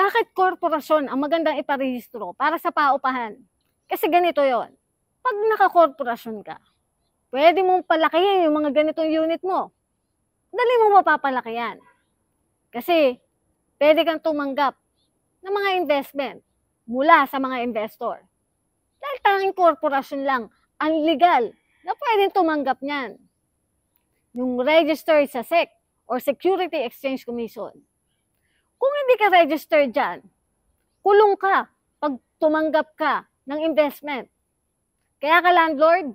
Bakit korporasyon ang magandang iparehistro para sa paupahan? Kasi ganito yon. Pag nakakorporasyon ka, pwede mong palakihin yung mga ganitong unit mo. Dali mo mapapalaki yan. Kasi pwede kang tumanggap ng mga investment mula sa mga investor. Dahil tanging korporasyon lang ang legal na pwedeng tumanggap niyan. Yung registered sa SEC or Security Exchange Commission. Kung hindi ka registered dyan, kulong ka pag tumanggap ka ng investment. Kaya ka landlord,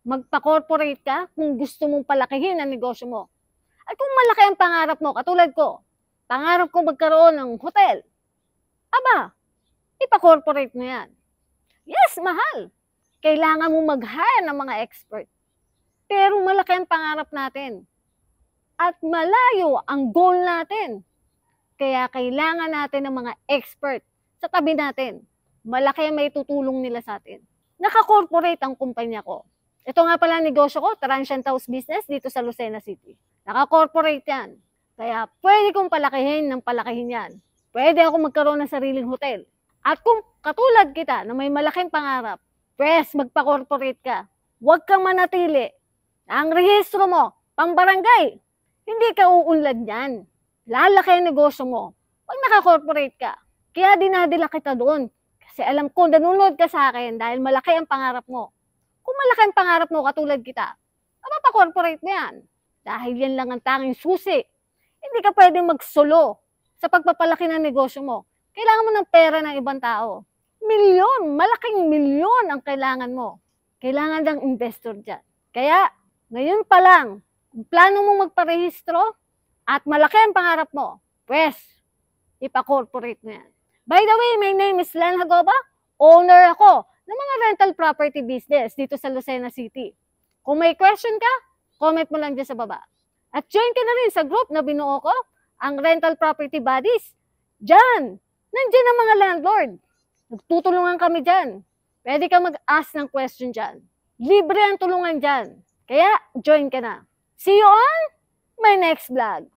magpa-corporate ka kung gusto mong palakihin ang negosyo mo. At kung malaki ang pangarap mo, katulad ko, pangarap ko magkaroon ng hotel. Aba, ipa-corporate mo yan. Yes, mahal. Kailangan mo mag-hire ng mga expert. Pero malaki ang pangarap natin. At malayo ang goal natin. Kaya kailangan natin ng mga expert sa tabi natin. Malaki ang may tutulong nila sa atin. Naka-corporate ang kumpanya ko. Ito nga pala ang negosyo ko, Transient House Business dito sa Lucena City. Naka-corporate yan. Kaya pwede kong palakihin ng palakihin yan. Pwede ako magkaroon ng sariling hotel. At kung katulad kita na may malaking pangarap, pwes magpa-corporate ka. Huwag kang manatili. Ang rehistro mo, pang barangay. Hindi ka uunlad yan. Lalaki ang negosyo mo pag naka-corporate ka. Kaya dinadala kita doon. Kasi alam ko, nanonood ka sa akin dahil malaki ang pangarap mo. Kung malaki ang pangarap mo, katulad kita, mapapa-corporate mo yan. Dahil yan lang ang tanging susi. Hindi ka pwedeng magsolo sa pagpapalaki ng negosyo mo. Kailangan mo ng pera ng ibang tao. Milyon, malaking milyon ang kailangan mo. Kailangan ng investor dyan. Kaya, ngayon pa lang, kung plano mong magparehistro, at malaki ang pangarap mo, pwes, ipa-corporate mo yan. By the way, my name is Len Hagoba. Owner ako ng mga rental property business dito sa Lucena City. Kung may question ka, comment mo lang dyan sa baba. At join ka na rin sa group na binuo ko, ang Rental Property Buddies. Diyan, nandiyan ang mga landlord. Nagtutulungan kami dyan. Pwede ka mag-ask ng question dyan. Libre ang tulungan dyan. Kaya, join ka na. See you on my next vlog.